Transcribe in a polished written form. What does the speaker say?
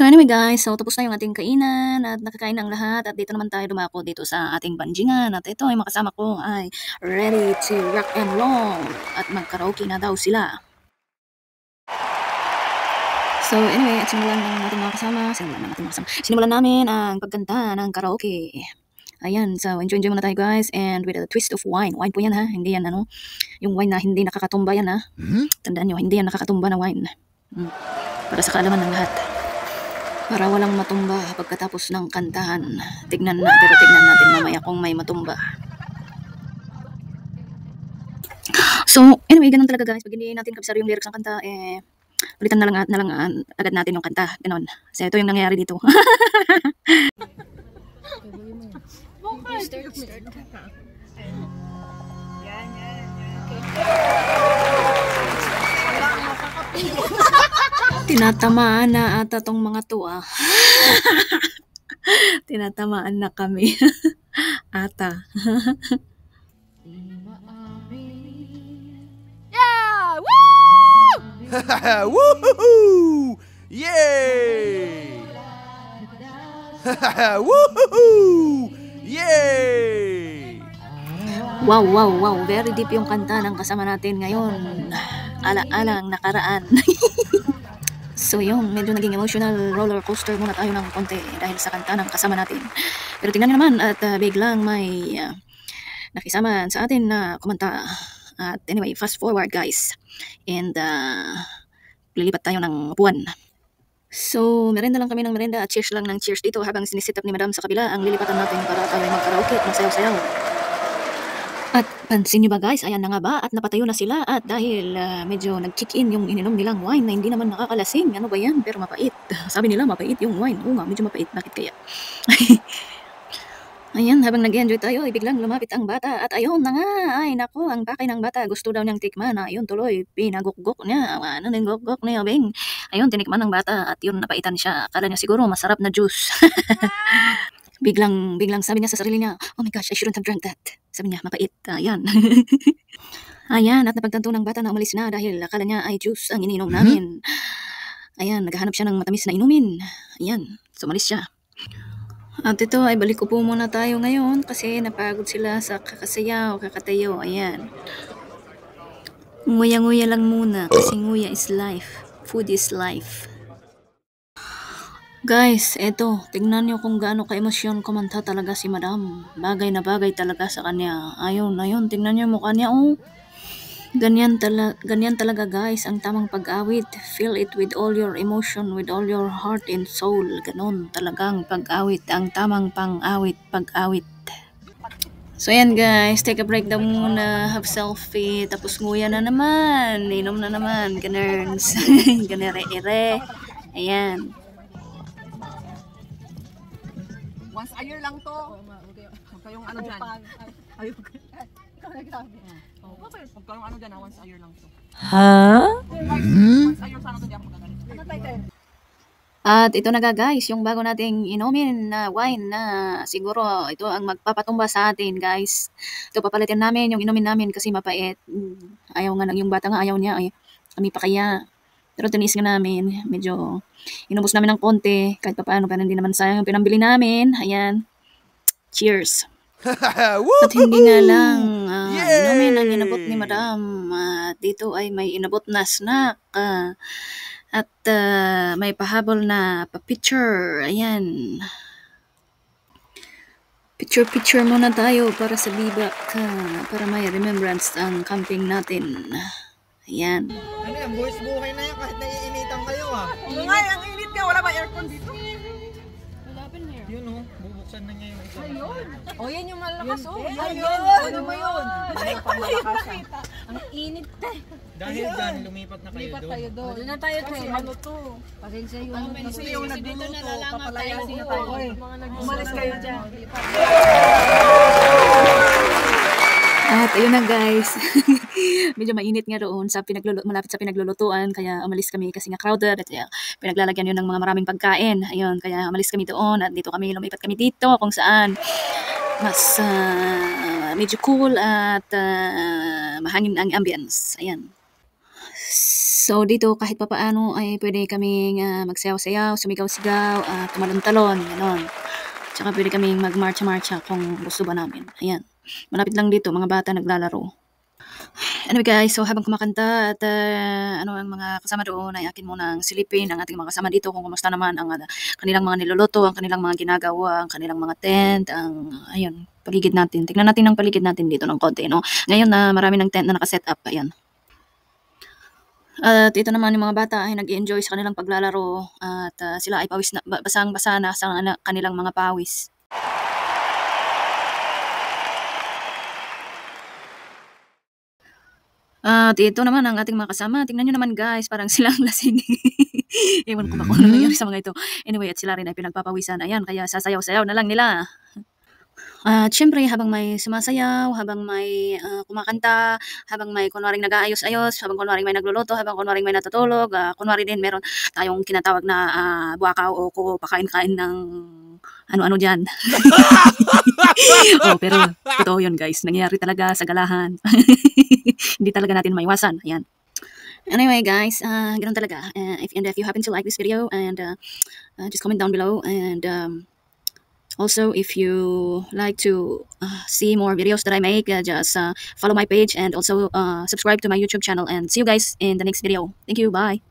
So anyway guys, so tapos na yung ating kainan at nakakain ang lahat at dito naman tayo dumako dito sa ating banjingan at ito ay makasama ko ay ready to rock and roll at mag-karaoke na daw sila. So anyway, at simulan namin ang pagkanta ng karaoke. Ayan, so enjoy muna tayo guys and with a twist of wine. Wine po yan ha, hindi yan yung wine na hindi nakakatumba yan ha. Tandaan nyo, hindi yan nakakatumba na wine. Para sa kaalaman ng lahat. Para walang matumba pagkatapos ng kantahan. Tignan natin mamaya kung may matumba. So, anyway, ganun talaga guys. Pag hindi natin kabisado yung lyrics ng kanta, ulitan na lang agad natin yung kanta. Ganon. Kasi ito yung nangyayari dito. Tinatamaan na ata tong mga to Tinatamaan na kami. Ata. Yeah! Woo! Woohoo! Yay! Woohoo! Yay! Wow. Very deep yung kanta ng kasama natin ngayon. Ala-alang nakaraan. So yung medyo naging emotional roller coaster muna tayo ng konti dahil sa kanta ng kasama natin. Pero tingnan nyo naman at biglang may nakisama sa atin na kumanta. At anyway, fast forward guys. And lilipat tayo ng upuan. So merenda lang kami ng merenda at cheers lang ng cheers dito habang sinisit up ni Madam sa kabila ang lilipatan natin para tayo mag-karaoke at magsayaw-sayaw. At pansin nyo ba guys, ayan na nga ba at napatayo na sila at dahil medyo nag-kick in yung ininom nilang wine na hindi naman nakakalasing. Ano ba yan? Pero mapait. Sabi nila mapait yung wine. Oo nga, medyo mapait. Bakit kaya? Ayan, habang nag-enjoy tayo, ay biglang lumapit ang bata at ayun na nga. Ay naku, ang pakay ng bata. Gusto daw niyang tikman. Ayun tuloy, pinagukgok niya. Ano din gukgok niya, bing? Ayun, tinikman ng bata at yun napaitan siya. Akala niya siguro masarap na juice. Biglang sabi niya sa sarili niya, oh my gosh, I shouldn't have drank that. Sabi niya, mapait. Ayan. Ayan, at napagtanto ng bata na umalis na dahil akala niya ay juice ang ininom namin. Ayan, naghahanap siya ng matamis na inumin. Ayan, sumalis siya. At ito ay balik upo muna tayo ngayon kasi napagod sila sa kakasayaw, kakatayo. Ayan. Nguya-nguya lang muna kasi nguya is life. Food is life. Guys, eto, tingnan nyo kung gaano ka-emosyon kumanta talaga si Madam. Bagay na bagay talaga sa kanya. Ayun, tingnan nyo mukha niya, oh. Ganyan talaga guys, ang tamang pag-awit. Feel it with all your emotion, with all your heart and soul. Ganon talagang pag-awit, ang tamang pang-awit, pag-awit. So yan guys, take a break daw muna, have selfie, tapos nguya na naman, inom na naman, ganerns, ganere-ere. Ayan. Once a year lang to. Huwag kayong ano dyan. Ayun. Ikaw nagsabi. Bakit? Huwag kayong ano dyan, once a year lang to. Once a year sana to dyan magagalit. Ano title? At ito na guys, yung bago nating inumin na wine na siguro ito ang magpapatumba sa atin guys. Ito papalitin namin yung inumin namin kasi mapait. Ayaw nga lang, yung bata nga ayaw niya. Kami pa kaya. Pero tinis nga namin, medyo inubos namin ng konti, kahit pa paano, pero hindi naman sayang yung pinambili namin. Ayan. Cheers. At hindi nga lang inumin ang inabot ni Madam. Dito ay may inabot na snack. At may pahabol na pa-picture. Ayan. Picture muna tayo para sa bibak. Para may remembrance ang camping natin. Ayan. Ano yan, boys buhay na yan kahit naiinitan kayo Oo nga, ang init nga. Wala ba aircon dito? Yun o, bubuksan na niya yung isa. Ayun. O yan yung malakas. Ayun. Ano mo yun? Ang init Dahil dyan, lumipat na kayo Lipat doon. tayo doon. Doon na tayo tayo. Ano to? Pasensya yun. Kasi yung dito nagluluto, nalalaman papalayasin na tayo. tayo. Umalis kayo dyan. At ayun na guys. Medyo mainit nga doon sa malapit sa pinaglulutuan kaya umalis kami kasi nga crowded at pinaglalagyan yun ng mga maraming pagkain. Ayun, kaya umalis kami doon at dito kami lumipat kami dito kung saan mas medyo cool at mahangin ang ambience. Ayan. So dito kahit papaano ay pwede kaming magsayaw-sayaw, sumigaw-sigaw, tumalon-talon, gano'n. Tsaka pwede kaming magmarcha-marcha kung gusto ba namin. Ayan. Malapit lang dito, mga bata naglalaro. Anyway guys, so habang kumakanta at ang mga kasama doon ay akin munang silipin ang ating mga kasama dito kung kumusta naman ang kanilang mga niluluto, ang kanilang mga ginagawa, ang kanilang mga tent, ayun, paligid natin. Tignan natin ang paligid natin dito ng konti, no? Ngayon na marami ng tent na nakaset up, ayan. At ito naman yung mga bata ay nag-enjoy sa kanilang paglalaro at sila ay pawis na, basang-basa na sa kanilang mga pawis. At ito naman ang ating mga kasama. Tingnan nyo naman guys, parang silang lasing. Ewan ko ba kung ano nangyari sa mga ito. Anyway, at sila rin ay pinagpapawisan. Ayan, kaya sasayaw-sayaw na lang nila. At syempre, habang may sumasayaw, habang may kumakanta, habang may kunwaring nag-aayos-ayos, habang kunwaring may nagluluto, habang kunwaring may natutulog, kunwari din meron tayong kinatawag na buwakaw o pakain-kain ng ano-ano dyan. Oh, pero totoo yun guys, nangyayari talaga sa galahan. Hindi talaga natin maiwasan. Ayan. Anyway guys, ganun talaga. If you happen to like this video, and just comment down below, and also, if you like to see more videos that I make, just follow my page and also subscribe to my YouTube channel. And see you guys in the next video. Thank you. Bye.